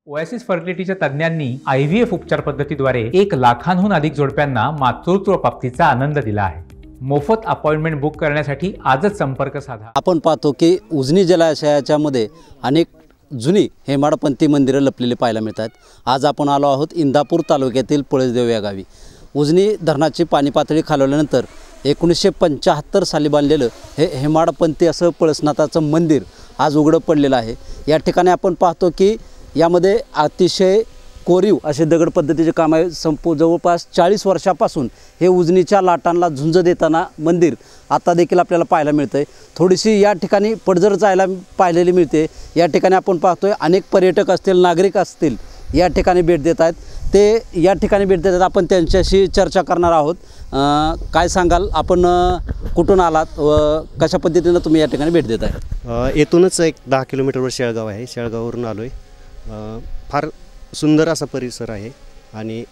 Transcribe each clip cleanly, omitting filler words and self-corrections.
Oasis फर्टिलिटीच्या तज्ञांनी IVF उपचार पद्धतीद्वारे 1 लाखांहून अधिक जोडप्यांना मातृत्व प्राप्तीचा आनंद दिला आहे। मोफत अपॉइंटमेंट बुक करण्यासाठी आजच संपर्क साधा। आपण पाहतो की उजनी जलाशयाच्या मध्ये अनेक जुनी हेमाडपंथी मंदिरं लपलेली पाहायला मिळतात। आज आपण आलो आहोत इंदापूर तालुक्यातील पळसदेव या गावी। उजनी धरणाची पाणी पातळी खालवल्यानंतर 1975 साली बांधलेलं हे हेमाडपंथी असं पळसनाथाचं मंदिर आज उघडं पडलेलं आहे। या ठिकाणी आपण पाहतो की यामध्ये अतिशय कोरीव असे दगड पद्धतीचे काम आहे। जवळपास 40 वर्षापासून हे उजनीच्या लाटांना झुंज देताना मंदिर आता देखील आपल्याला पाहायला मिळतंय। थोडीशी या ठिकाणी पडझड जायला पाहिलेली मिळते। या ठिकाणी आपण पाहतोय अनेक पर्यटक असतील, नागरिक असतील, या ठिकाणी भेट देत आहेत। ते या ठिकाणी भेट देत आहेत, आपण त्यांच्याशी चर्चा करणार आहोत। काय सांगाल, आपण कुठून आलात व कशा पद्धतीने तुम्ही या ठिकाणी भेट देत आहे? येथूनच एक 10 किलोमीटरवर शेळगाव आहे, शेळगाववरून आलो आहे। फार सुंदर असा परिसर आहे आणि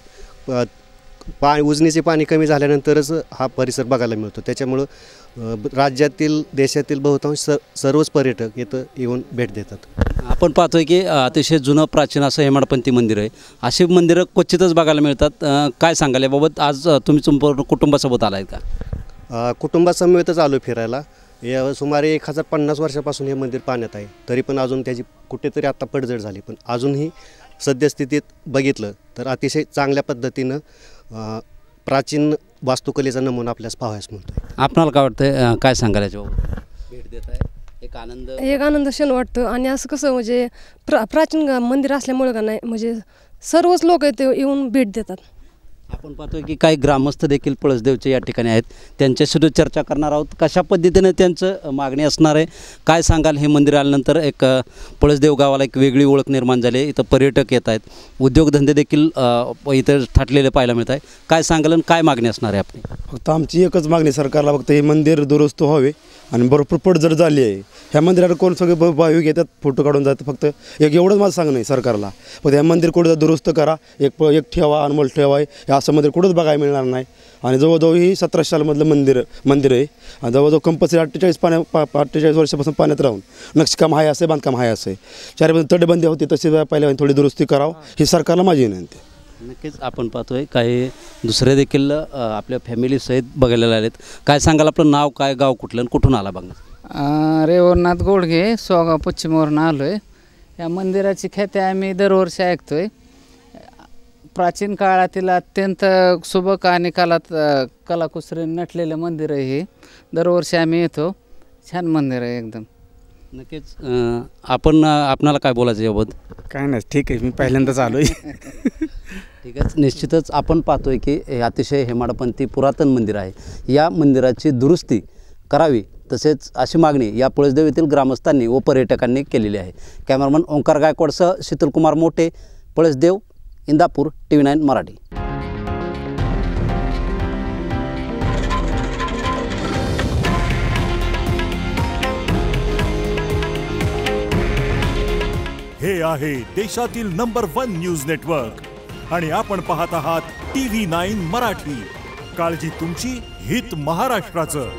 उजनीचे पाणी कमी झाल्यानंतरच हा परिसर बघायला मिळतो। त्याच्यामुळं राज्यातील देशातील बहुतांश सर्वच पर्यटक इथं येऊन भेट देतात। आपण पाहतोय की अतिशय जुनं प्राचीन असं हेमाडपंथी मंदिर आहे। अशी मंदिरं क्वचितच बघायला मिळतात। काय सांगाल याबाबत? आज तुम्ही संपूर्ण कुटुंबासोबत आलाय का? कुटुंबासमवेतच आलो फिरायला। या सुमारे 1050 वर्षापासून हे मंदिर पाण्यात आहे, तरी पण अजून त्याची कुठेतरी आता पडझड झाली, पण अजूनही सद्यस्थितीत बघितलं तर अतिशय चांगल्या पद्धतीनं प्राचीन वास्तुकलेचा नमुना आपल्यास पाहायला मिळतो। आपणाला काय वाटतं, काय सांगाल याच्याबाबत? भेट देत आहे, एक आनंद क्षण वाटतं। आणि असं कसं म्हणजे प्राचीन मंदिर असल्यामुळे का नाही म्हणजे सर्वच लोक इथे येऊन भेट देतात। आपण पाहतोय की काही ग्रामस्थ देखील पळसदेवचे या ठिकाणी आहेत, त्यांच्याशी चर्चा करणार आहोत। कशा पद्धतीने त्यांचं मागणी असणार आहे, काय सांगाल? हे मंदिर आल्यानंतर एक पळसदेव गावाला एक वेगळी ओळख निर्माण झाली। इथं पर्यटक येत आहेत, उद्योगधंदे देखील इथं थाटलेले पाहायला मिळत आहे। काय सांगाल आणि काय मागणी असणार आहे आपली? फक्त आमची एकच मागणी सरकारला, फक्त हे मंदिर दुरुस्त व्हावे आणि भरपूर पडझड झाली आहे। ह्या मंदिराला कोण सगळे भाविक येतात, फोटो काढून जातात। फक्त एक एवढंच माझं सांगणं आहे सरकारला, फक्त हे मंदिर कुठं दुरुस्त करा, एक ठेवा, अनमोल ठेवा आहे। हे असं मंदिर कुठंच बघायला मिळणार नाही। आणि जवळजवळ ही 1700 सालमधलं मंदिर आहे आणि जवळजवळ कंपल्सरी 48 वर्षापासून पाण्यात राहून नक्षीकाम आहे असे, बांधकाम आहे असे, चारी बाजूने तटबंदी होती तसे पहिल्या थोडी दुरुस्ती करावं ही सरकारला माझी विनंती आहे। नक्कीच आपण पाहतोय काही दुसरे देखील आपल्या फॅमिली सहित बघायला आलेत। काय सांगाल, आपलं नाव काय, गाव कुठलं, कुठून आला बघा? रेवरनाथ गोडगे, सोगाव पश्चिमवरून आलो आहे। या मंदिराची ख्याती आम्ही दरवर्षी ऐकतोय। प्राचीन काळातील अत्यंत सुबक आणि कलाकुसरीने नटलेलं मंदिर आहे हे। दरवर्षी आम्ही येतो, छान मंदिर आहे एकदम। नक्कीच आपणाला काय बोलायचं याबाबत? काय नाही, ठीक आहे, मी पहिल्यांदाच आलो आहे। ठीक आहे, निश्चितच आपण पाहतोय की हे अतिशय हेमाडपंथी पुरातन मंदिर आहे। या मंदिराची दुरुस्ती करावी, तसेच अशी मागणी या पळसदेव येथील ग्रामस्थांनी व पर्यटकांनी केलेली आहे। कॅमेरामन ओंकार गायकवाडसह शीतलकुमार मोठे, पळसदेव, इंदापूर, TV9 मराठी। हे आहे देशातील नंबर 1 न्यूज नेटवर्क आणि आपण पाहत आहात TV9 मराठी। काळजी तुमची, हित महाराष्ट्राचं।